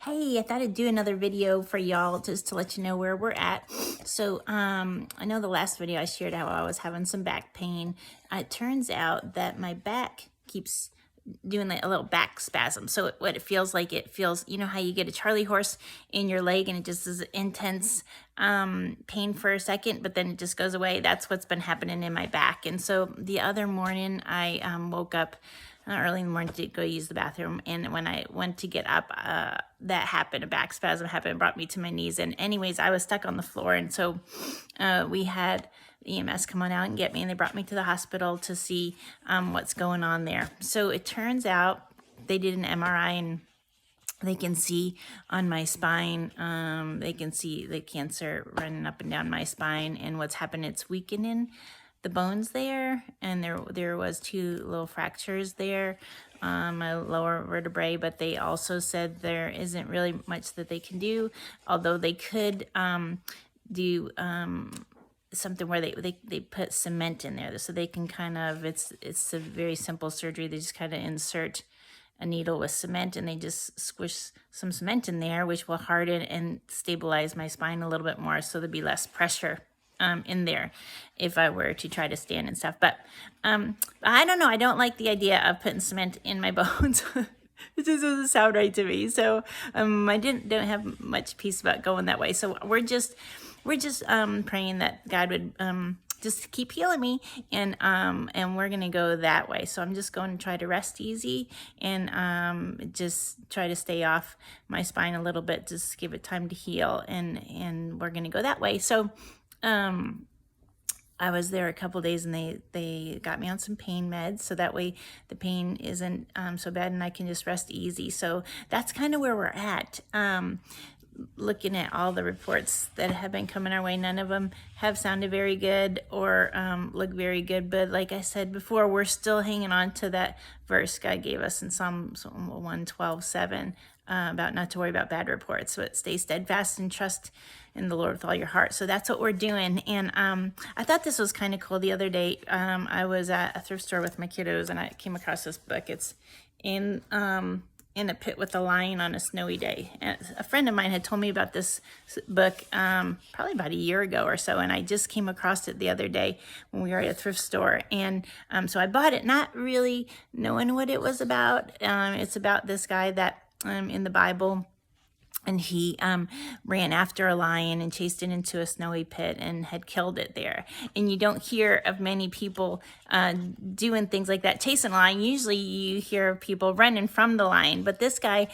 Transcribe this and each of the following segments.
Hey, I thought I'd do another video for y'all just to let you know where we're at. So, I know the last video I shared how I was having some back pain. It turns out that my back keeps doing like a little back spasm. So what it feels like, you know how you get a Charlie horse in your leg and it just is intense pain for a second, but then it just goes away. That's what's been happening in my back. And so the other morning I woke up early in the morning to go use the bathroom, and when I went to get up, that happened. A back spasm happened, brought me to my knees, and anyways, I was stuck on the floor. And so we had EMS come on out and get me, and they brought me to the hospital to see what's going on there. So it turns out they did an MRI, and they can see on my spine, they can see the cancer running up and down my spine, and what's happened, it's weakening the bones there, and there was 2 little fractures there on my lower vertebrae, but they also said there isn't really much that they can do, although they could do something where they put cement in there, so they can kind of, it's a very simple surgery. They just kind of insert a needle with cement, and they just squish some cement in there, which will harden and stabilize my spine a little bit more, so there'll be less pressure in there if I were to try to stand and stuff. But I don't know. I don't like the idea of putting cement in my bones. It just doesn't sound right to me. So I don't have much peace about going that way. So we're just praying that God would just keep healing me, and we're gonna go that way. So I'm just going to try to rest easy and just try to stay off my spine a little bit, just give it time to heal, and we're gonna go that way. So I was there a couple days, and they got me on some pain meds, so that way the pain isn't so bad, and I can just rest easy. So that's kind of where we're at. Looking at all the reports that have been coming our way, none of them have sounded very good or look very good. But like I said before, we're still hanging on to that verse God gave us in Psalm 112:7 about not to worry about bad reports, but stay steadfast and trust in the Lord with all your heart. So that's what we're doing. And I thought this was kind of cool. The other day, I was at a thrift store with my kiddos, and I came across this book. It's in a pit with a lion on a snowy day. And a friend of mine had told me about this book probably about a year ago or so, and I just came across it the other day when we were at a thrift store. And so I bought it, not really knowing what it was about. It's about this guy that in the Bible, and he ran after a lion and chased it into a snowy pit and had killed it there. And you don't hear of many people doing things like that, chasing a lion. Usually you hear of people running from the lion, but this guy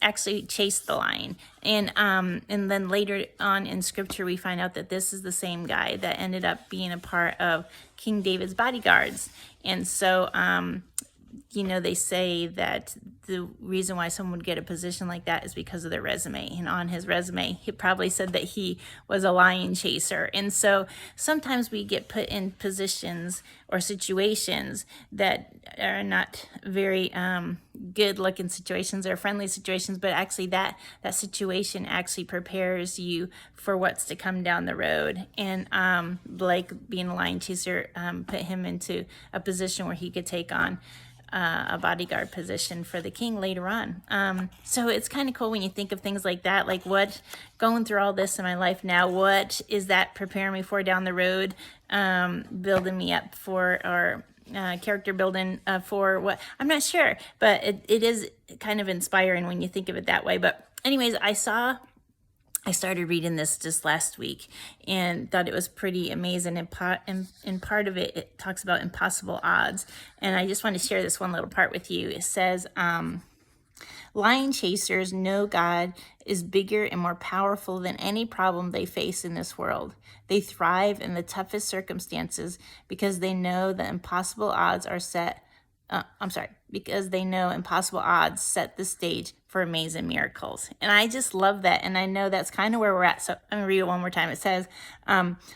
actually chased the lion. And then later on in scripture, we find out that this is the same guy that ended up being a part of King David's bodyguards. And so they say that the reason why someone would get a position like that is because of their resume. And on his resume, he probably said that he was a lion chaser. And so sometimes we get put in positions or situations that are not very good looking situations or friendly situations, but actually that situation actually prepares you for what's to come down the road. And like being a lion chaser put him into a position where he could take on a bodyguard position for the king later on. So it's kind of cool when you think of things like that, like what going through all this in my life now, what is that preparing me for down the road, building me up for, or character building for what, I'm not sure, but it is kind of inspiring when you think of it that way. But anyways, I started reading this just last week and thought it was pretty amazing. And part of it, it talks about impossible odds. And I just want to share this one little part with you. It says, lion chasers know God is bigger and more powerful than any problem they face in this world. They thrive in the toughest circumstances because they know the impossible odds are because they know impossible odds set the stage for amazing miracles. And I just love that. And I know that's kind of where we're at. So I'm gonna read it one more time. It says,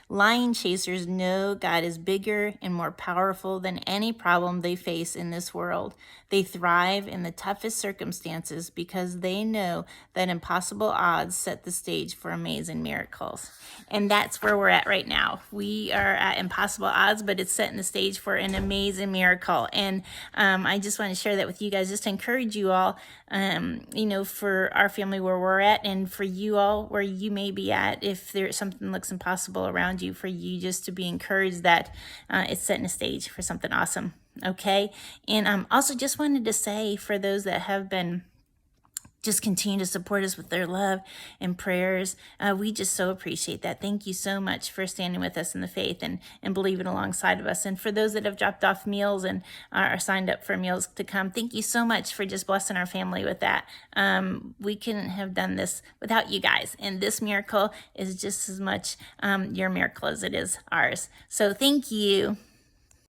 lion chasers know God is bigger and more powerful than any problem they face in this world. They thrive in the toughest circumstances because they know that impossible odds set the stage for amazing miracles. And that's where we're at right now. We are at impossible odds, but it's setting the stage for an amazing miracle. And I just just want to share that with you guys, just to encourage you all, for our family where we're at, and for you all where you may be at, if there's something looks impossible around you, for you just to be encouraged that it's setting a stage for something awesome. Okay. And also just wanted to say, for those that have been just continue to support us with their love and prayers. We just so appreciate that. Thank you so much for standing with us in the faith and believing alongside of us. And for those that have dropped off meals and are signed up for meals to come, thank you so much for just blessing our family with that. We couldn't have done this without you guys. And this miracle is just as much your miracle as it is ours. So thank you.